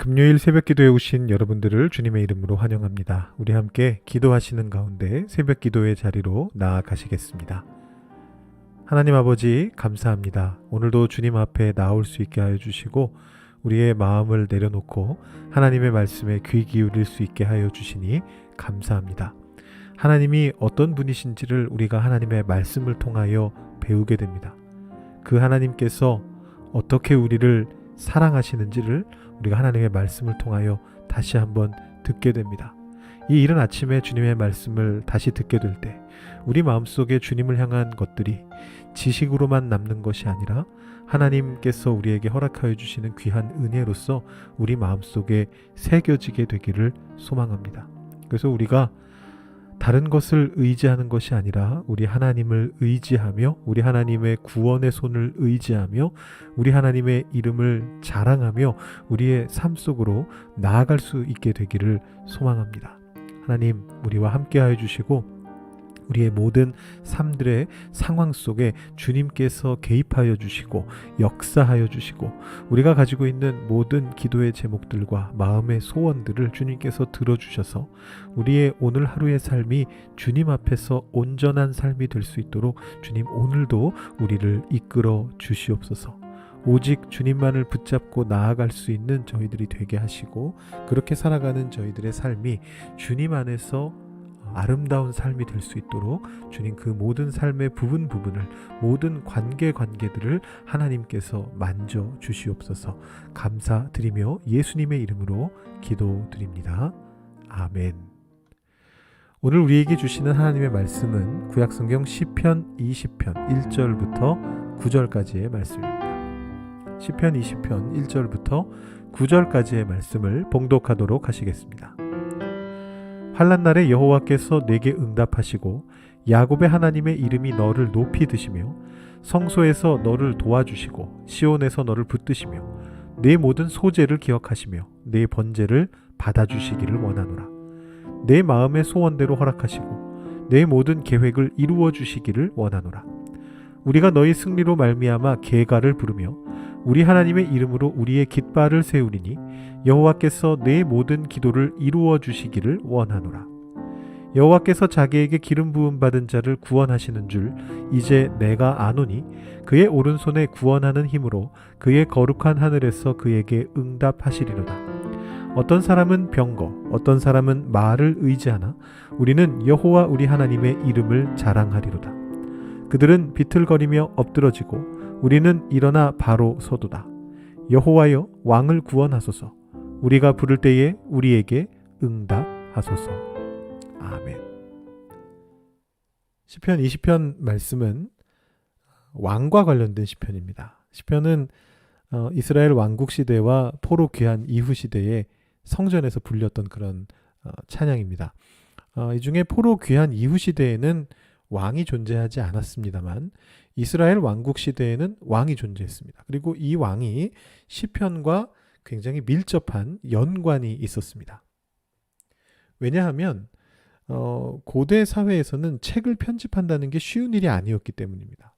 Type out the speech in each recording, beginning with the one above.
금요일 새벽기도에 오신 여러분들을 주님의 이름으로 환영합니다. 우리 함께 기도하시는 가운데 새벽기도의 자리로 나아가시겠습니다. 하나님 아버지 감사합니다. 오늘도 주님 앞에 나올 수 있게 하여 주시고 우리의 마음을 내려놓고 하나님의 말씀에 귀 기울일 수 있게 하여 주시니 감사합니다. 하나님이 어떤 분이신지를 우리가 하나님의 말씀을 통하여 배우게 됩니다. 그 하나님께서 어떻게 우리를 사랑하시는지를 우리가 하나님의 말씀을 통하여 다시 한번 듣게 됩니다. 이 이른 아침에 주님의 말씀을 다시 듣게 될 때 우리 마음속에 주님을 향한 것들이 지식으로만 남는 것이 아니라 하나님께서 우리에게 허락하여 주시는 귀한 은혜로서 우리 마음속에 새겨지게 되기를 소망합니다. 그래서 우리가 다른 것을 의지하는 것이 아니라 우리 하나님을 의지하며 우리 하나님의 구원의 손을 의지하며 우리 하나님의 이름을 자랑하며 우리의 삶 속으로 나아갈 수 있게 되기를 소망합니다. 하나님 우리와 함께하여 주시고 우리의 모든 삶들의 상황 속에 주님께서 개입하여 주시고 역사하여 주시고 우리가 가지고 있는 모든 기도의 제목들과 마음의 소원들을 주님께서 들어주셔서 우리의 오늘 하루의 삶이 주님 앞에서 온전한 삶이 될 수 있도록 주님 오늘도 우리를 이끌어 주시옵소서. 오직 주님만을 붙잡고 나아갈 수 있는 저희들이 되게 하시고 그렇게 살아가는 저희들의 삶이 주님 안에서 아름다운 삶이 될 수 있도록 주님 그 모든 삶의 부분을 모든 관계들을 하나님께서 만져 주시옵소서. 감사드리며 예수님의 이름으로 기도드립니다. 아멘. 오늘 우리에게 주시는 하나님의 말씀은 구약성경 시편 20편 1절부터 9절까지의 말씀입니다. 시편 20편 1절부터 9절까지의 말씀을 봉독하도록 하시겠습니다. 환난 날에 여호와께서 내게 응답하시고 야곱의 하나님의 이름이 너를 높이 드시며 성소에서 너를 도와주시고 시온에서 너를 붙드시며 내 모든 소재를 기억하시며 내 번제를 받아주시기를 원하노라. 내 마음의 소원대로 허락하시고 내 모든 계획을 이루어 주시기를 원하노라. 우리가 너희 승리로 말미암아 계가를 부르며 우리 하나님의 이름으로 우리의 깃발을 세우리니 여호와께서 내 모든 기도를 이루어 주시기를 원하노라. 여호와께서 자기에게 기름 부음 받은 자를 구원하시는 줄 이제 내가 아노니 그의 오른손에 구원하는 힘으로 그의 거룩한 하늘에서 그에게 응답하시리로다. 어떤 사람은 병거, 어떤 사람은 말을 의지하나 우리는 여호와 우리 하나님의 이름을 자랑하리로다. 그들은 비틀거리며 엎드러지고 우리는 일어나 바로 서도다. 여호와여 왕을 구원하소서. 우리가 부를 때에 우리에게 응답하소서. 아멘. 시편 20편 말씀은 왕과 관련된 시편입니다. 시편은 이스라엘 왕국 시대와 포로 귀환 이후 시대에 성전에서 불렸던 그런 찬양입니다. 이 중에 포로 귀환 이후 시대에는 왕이 존재하지 않았습니다만 이스라엘 왕국 시대에는 왕이 존재했습니다. 그리고 이 왕이 시편과 굉장히 밀접한 연관이 있었습니다. 왜냐하면 고대 사회에서는 책을 편집한다는 게 쉬운 일이 아니었기 때문입니다.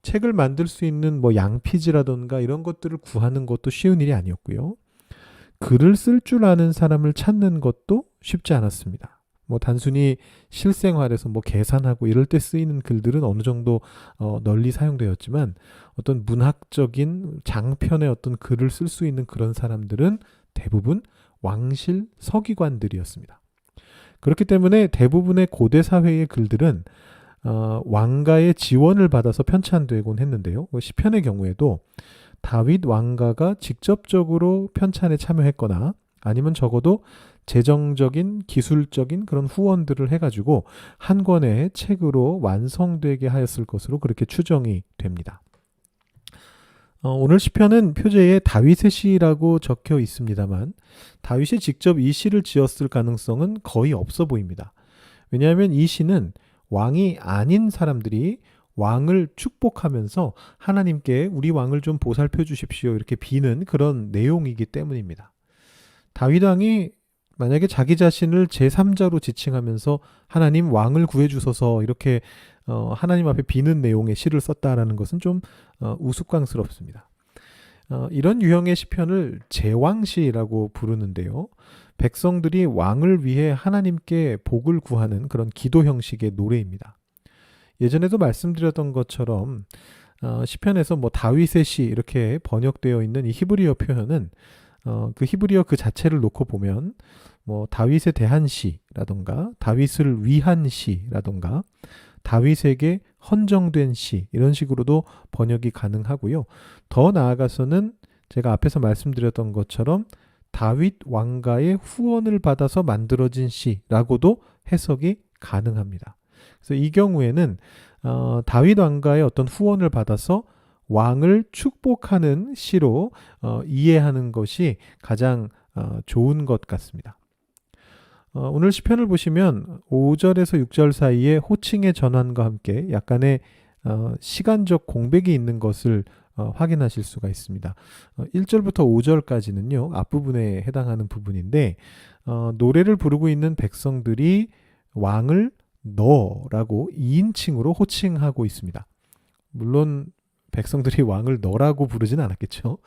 책을 만들 수 있는 양피지라던가 이런 것들을 구하는 것도 쉬운 일이 아니었고요. 글을 쓸 줄 아는 사람을 찾는 것도 쉽지 않았습니다. 단순히 실생활에서 계산하고 이럴 때 쓰이는 글들은 어느 정도 널리 사용되었지만 어떤 문학적인 장편의 어떤 글을 쓸 수 있는 그런 사람들은 대부분 왕실 서기관들이었습니다. 그렇기 때문에 대부분의 고대 사회의 글들은 왕가의 지원을 받아서 편찬되곤 했는데요. 시편의 경우에도 다윗 왕가가 직접적으로 편찬에 참여했거나 아니면 적어도 재정적인 기술적인 그런 후원들을 해가지고 한 권의 책으로 완성되게 하였을 것으로 그렇게 추정이 됩니다. 오늘 시편은 표제에 다윗의 시라고 적혀 있습니다만 다윗이 직접 이 시를 지었을 가능성은 거의 없어 보입니다. 왜냐하면 이 시는 왕이 아닌 사람들이 왕을 축복하면서 하나님께 우리 왕을 좀 보살펴 주십시오 이렇게 비는 그런 내용이기 때문입니다. 다윗 왕이 만약에 자기 자신을 제3자로 지칭하면서 하나님 왕을 구해주소서 이렇게 하나님 앞에 비는 내용의 시를 썼다라는 것은 좀 우스꽝스럽습니다. 이런 유형의 시편을 제왕시라고 부르는데요. 백성들이 왕을 위해 하나님께 복을 구하는 그런 기도 형식의 노래입니다. 예전에도 말씀드렸던 것처럼 시편에서 뭐 다윗의 시 이렇게 번역되어 있는 이 히브리어 표현은 그 히브리어 그 자체를 놓고 보면 뭐 다윗에 대한 시라던가 다윗을 위한 시라던가 다윗에게 헌정된 시 이런 식으로도 번역이 가능하고요. 더 나아가서는 제가 앞에서 말씀드렸던 것처럼 다윗 왕가의 후원을 받아서 만들어진 시라고도 해석이 가능합니다. 그래서 이 경우에는 다윗 왕가의 어떤 후원을 받아서 왕을 축복하는 시로 이해하는 것이 가장 좋은 것 같습니다. 오늘 시편을 보시면 5절에서 6절 사이에 호칭의 전환과 함께 약간의 시간적 공백이 있는 것을 확인하실 수가 있습니다. 1절부터 5절까지는요. 앞부분에 해당하는 부분인데 노래를 부르고 있는 백성들이 왕을 너라고 2인칭으로 호칭하고 있습니다. 물론 백성들이 왕을 너라고 부르진 않았겠죠.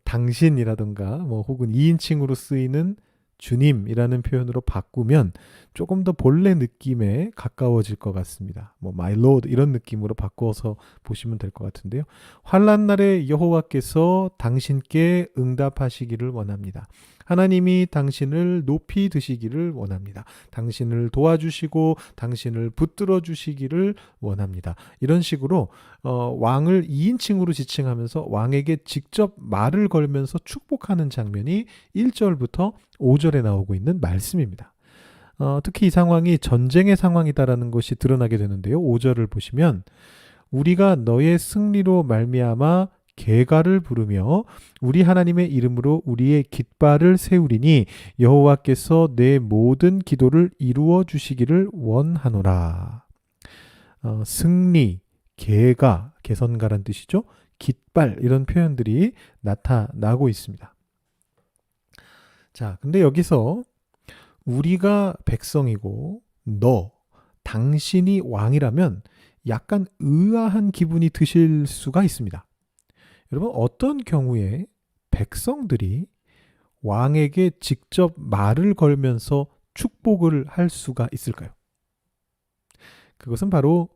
당신이라든가 뭐 혹은 2인칭으로 쓰이는 주님이라는 표현으로 바꾸면 조금 더 본래 느낌에 가까워질 것 같습니다. 뭐 my lord 이런 느낌으로 바꿔서 보시면 될 것 같은데요. 환난 날에 여호와께서 당신께 응답하시기를 원합니다. 하나님이 당신을 높이 드시기를 원합니다. 당신을 도와주시고 당신을 붙들어 주시기를 원합니다. 이런 식으로 왕을 2인칭으로 지칭하면서 왕에게 직접 말을 걸면서 축복하는 장면이 1절부터 5절에 나오고 있는 말씀입니다. 특히 이 상황이 전쟁의 상황이다라는 것이 드러나게 되는데요. 5절을 보시면 우리가 너의 승리로 말미암아 계가를 부르며 우리 하나님의 이름으로 우리의 깃발을 세우리니 여호와께서 내 모든 기도를 이루어 주시기를 원하노라. 승리, 계가, 개선가란 뜻이죠. 깃발 이런 표현들이 나타나고 있습니다. 자, 근데 여기서 우리가 백성이고 너, 당신이 왕이라면 약간 의아한 기분이 드실 수가 있습니다. 여러분 어떤 경우에 백성들이 왕에게 직접 말을 걸면서 축복을 할 수가 있을까요? 그것은 바로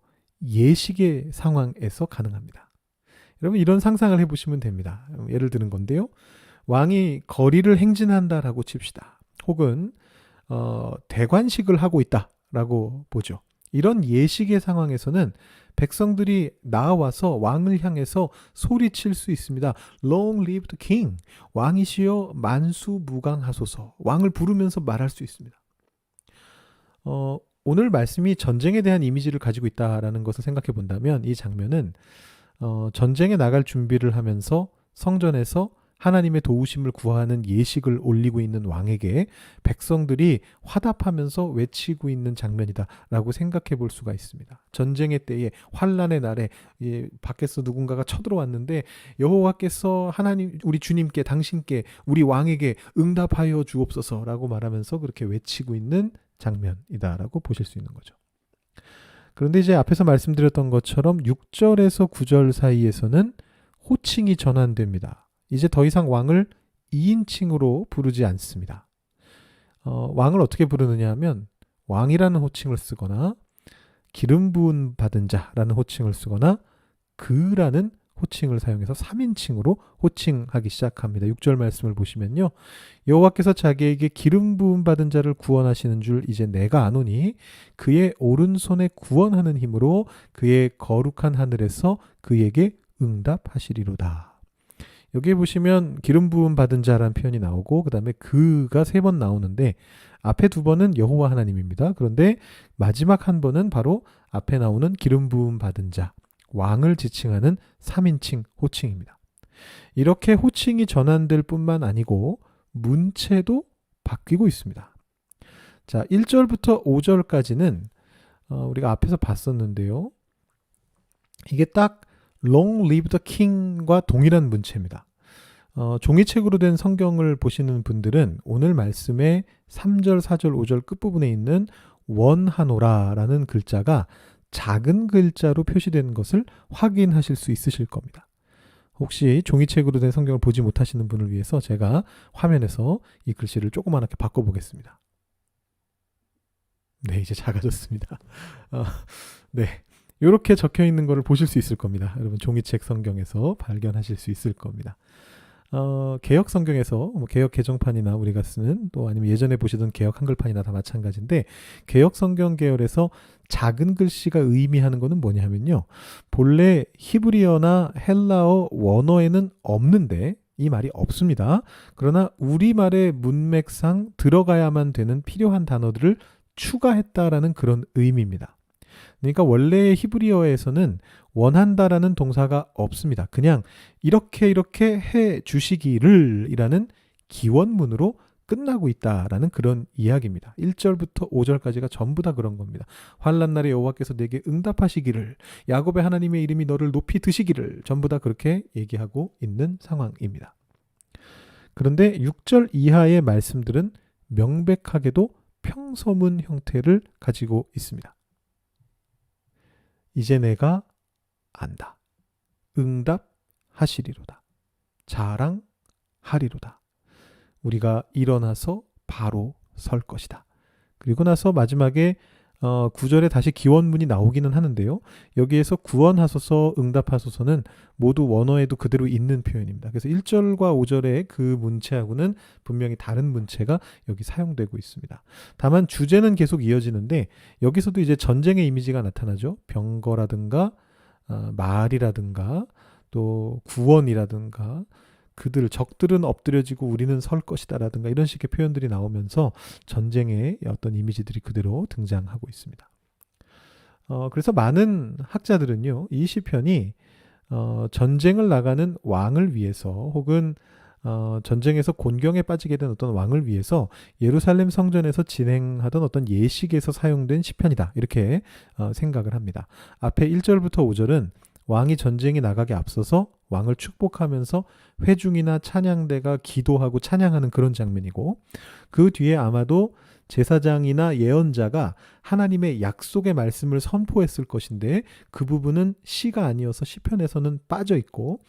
예식의 상황에서 가능합니다. 여러분 이런 상상을 해보시면 됩니다. 예를 드는 건데요. 왕이 거리를 행진한다라고 칩시다. 혹은 대관식을 하고 있다라고 보죠. 이런 예식의 상황에서는 백성들이 나와서 왕을 향해서 소리칠 수 있습니다. Long live the king. 왕이시여 만수무강하소서. 왕을 부르면서 말할 수 있습니다. 오늘 말씀이 전쟁에 대한 이미지를 가지고 있다라는 것을 생각해 본다면 이 장면은 전쟁에 나갈 준비를 하면서 성전에서 하나님의 도우심을 구하는 예식을 올리고 있는 왕에게 백성들이 화답하면서 외치고 있는 장면이다라고 생각해 볼 수가 있습니다. 전쟁의 때에 환난의 날에 밖에서 누군가가 쳐들어왔는데 여호와께서 하나님 우리 주님께 당신께 우리 왕에게 응답하여 주옵소서라고 말하면서 그렇게 외치고 있는 장면이다라고 보실 수 있는 거죠. 그런데 이제 앞에서 말씀드렸던 것처럼 6절에서 9절 사이에서는 호칭이 전환됩니다. 이제 더 이상 왕을 2인칭으로 부르지 않습니다. 왕을 어떻게 부르느냐 하면 왕이라는 호칭을 쓰거나 기름 부은 받은 자라는 호칭을 쓰거나 그라는 호칭을 사용해서 3인칭으로 호칭하기 시작합니다. 6절 말씀을 보시면요. 여호와께서 자기에게 기름 부은 받은 자를 구원하시는 줄 이제 내가 아노니 그의 오른손에 구원하는 힘으로 그의 거룩한 하늘에서 그에게 응답하시리로다. 여기에 보시면 기름 부음 받은 자라는 표현이 나오고 그 다음에 그가 3번 나오는데 앞에 2번은 여호와 하나님입니다. 그런데 마지막 한 번은 바로 앞에 나오는 기름 부음 받은 자, 왕을 지칭하는 3인칭 호칭입니다. 이렇게 호칭이 전환될 뿐만 아니고 문체도 바뀌고 있습니다. 자, 1절부터 5절까지는 우리가 앞에서 봤었는데요. 이게 딱 Long live the king과 동일한 문체입니다. 종이책으로 된 성경을 보시는 분들은 오늘 말씀의 3절, 4절, 5절 끝부분에 있는 원하노라라는 글자가 작은 글자로 표시된 것을 확인하실 수 있으실 겁니다. 혹시 종이책으로 된 성경을 보지 못하시는 분을 위해서 제가 화면에서 이 글씨를 조그맣게 바꿔보겠습니다. 네, 이제 작아졌습니다. 네, 이렇게 적혀 있는 것을 보실 수 있을 겁니다. 여러분 종이책 성경에서 발견하실 수 있을 겁니다. 개역 성경에서 개역 개정판이나 우리가 쓰는 또 아니면 예전에 보시던 개역 한글판이나 다 마찬가지인데 개역 성경 계열에서 작은 글씨가 의미하는 것은 뭐냐 하면요. 본래 히브리어나 헬라어 원어에는 없는데 이 말이 없습니다. 그러나 우리말의 문맥상 들어가야만 되는 필요한 단어들을 추가했다라는 그런 의미입니다. 그러니까 원래 히브리어에서는 원한다라는 동사가 없습니다. 그냥 이렇게 해 주시기를 이라는 기원문으로 끝나고 있다라는 그런 이야기입니다. 1절부터 5절까지가 전부 다 그런 겁니다. 환난 날에 여호와께서 내게 응답하시기를, 야곱의 하나님의 이름이 너를 높이 드시기를, 전부 다 그렇게 얘기하고 있는 상황입니다. 그런데 6절 이하의 말씀들은 명백하게도 평서문 형태를 가지고 있습니다. 이제 내가 안다. 응답하시리로다. 자랑하리로다. 우리가 일어나서 바로 설 것이다. 그리고 나서 마지막에 9절에 다시 기원문이 나오기는 하는데요. 여기에서 구원하소서, 응답하소서는 모두 원어에도 그대로 있는 표현입니다. 그래서 1절과 5절의 그 문체하고는 분명히 다른 문체가 여기 사용되고 있습니다. 다만 주제는 계속 이어지는데 여기서도 이제 전쟁의 이미지가 나타나죠. 병거라든가 말이라든가 또 구원이라든가 적들은 엎드려지고 우리는 설 것이다라든가 이런 식의 표현들이 나오면서 전쟁의 어떤 이미지들이 그대로 등장하고 있습니다. 그래서 많은 학자들은요, 이 시편이 전쟁을 나가는 왕을 위해서 혹은 전쟁에서 곤경에 빠지게 된 어떤 왕을 위해서 예루살렘 성전에서 진행하던 어떤 예식에서 사용된 시편이다. 이렇게 생각을 합니다. 앞에 1절부터 5절은 왕이 전쟁에 나가게 앞서서 왕을 축복하면서 회중이나 찬양대가 기도하고 찬양하는 그런 장면이고, 그 뒤에 아마도 제사장이나 예언자가 하나님의 약속의 말씀을 선포했을 것인데 그 부분은 시가 아니어서 시편에서는 빠져 있고,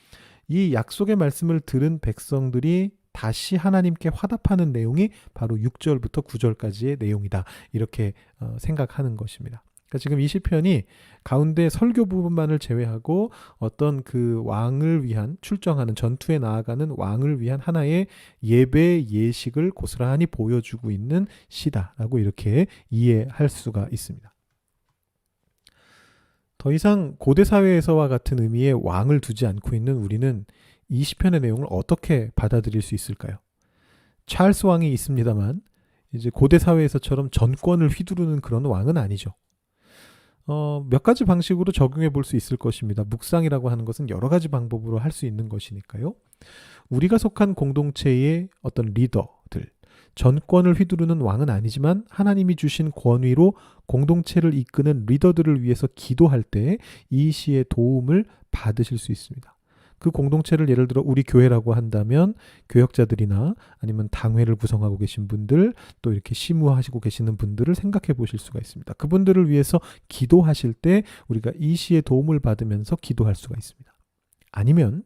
이 약속의 말씀을 들은 백성들이 다시 하나님께 화답하는 내용이 바로 6절부터 9절까지의 내용이다. 이렇게 생각하는 것입니다. 그러니까 지금 이 시편이 가운데 설교 부분만을 제외하고 어떤 그 왕을 위한 출정하는 전투에 나아가는 왕을 위한 하나의 예배 예식을 고스란히 보여주고 있는 시다라고 이렇게 이해할 수가 있습니다. 더 이상 고대 사회에서와 같은 의미의 왕을 두지 않고 있는 우리는 이 시편의 내용을 어떻게 받아들일 수 있을까요? 찰스 왕이 있습니다만 이제 고대 사회에서처럼 전권을 휘두르는 그런 왕은 아니죠. 몇 가지 방식으로 적용해 볼 수 있을 것입니다. 묵상이라고 하는 것은 여러 가지 방법으로 할 수 있는 것이니까요. 우리가 속한 공동체의 어떤 리더들, 전권을 휘두르는 왕은 아니지만 하나님이 주신 권위로 공동체를 이끄는 리더들을 위해서 기도할 때 이 시의 도움을 받으실 수 있습니다. 그 공동체를 예를 들어 우리 교회라고 한다면 교역자들이나 아니면 당회를 구성하고 계신 분들, 또 이렇게 시무하시고 계시는 분들을 생각해 보실 수가 있습니다. 그분들을 위해서 기도하실 때 우리가 이 시의 도움을 받으면서 기도할 수가 있습니다. 아니면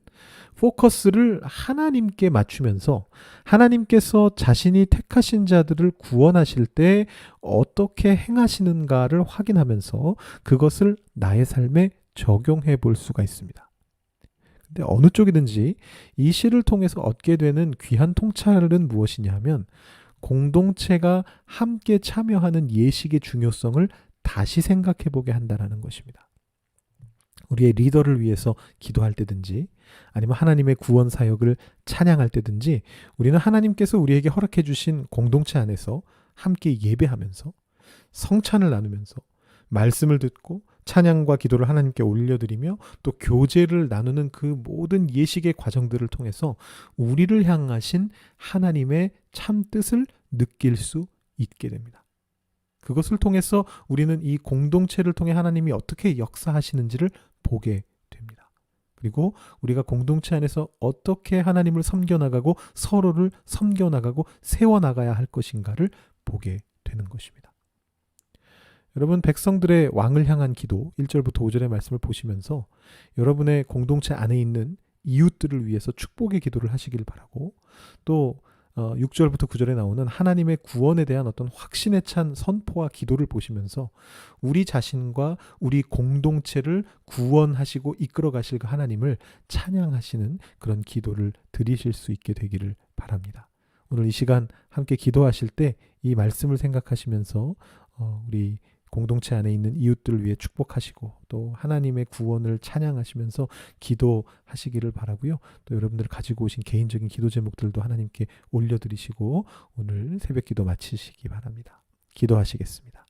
포커스를 하나님께 맞추면서 하나님께서 자신이 택하신 자들을 구원하실 때 어떻게 행하시는가를 확인하면서 그것을 나의 삶에 적용해 볼 수가 있습니다. 근데 어느 쪽이든지 이 시를 통해서 얻게 되는 귀한 통찰은 무엇이냐 하면 공동체가 함께 참여하는 예식의 중요성을 다시 생각해 보게 한다는 것입니다. 우리의 리더를 위해서 기도할 때든지 아니면 하나님의 구원 사역을 찬양할 때든지 우리는 하나님께서 우리에게 허락해 주신 공동체 안에서 함께 예배하면서 성찬을 나누면서 말씀을 듣고 찬양과 기도를 하나님께 올려드리며 또 교제를 나누는 그 모든 예식의 과정들을 통해서 우리를 향하신 하나님의 참 뜻을 느낄 수 있게 됩니다. 그것을 통해서 우리는 이 공동체를 통해 하나님이 어떻게 역사하시는지를 보게 됩니다. 그리고 우리가 공동체 안에서 어떻게 하나님을 섬겨나가고 서로를 섬겨나가고 세워나가야 할 것인가를 보게 되는 것입니다. 여러분, 백성들의 왕을 향한 기도 1절부터 5절의 말씀을 보시면서 여러분의 공동체 안에 있는 이웃들을 위해서 축복의 기도를 하시길 바라고, 또 6절부터 9절에 나오는 하나님의 구원에 대한 어떤 확신에 찬 선포와 기도를 보시면서 우리 자신과 우리 공동체를 구원하시고 이끌어 가실 그 하나님을 찬양하시는 그런 기도를 드리실 수 있게 되기를 바랍니다. 오늘 이 시간 함께 기도하실 때 이 말씀을 생각하시면서 우리 공동체 안에 있는 이웃들을 위해 축복하시고 또 하나님의 구원을 찬양하시면서 기도하시기를 바라고요. 또 여러분들 가지고 오신 개인적인 기도 제목들도 하나님께 올려드리시고 오늘 새벽 기도 마치시기 바랍니다. 기도하시겠습니다.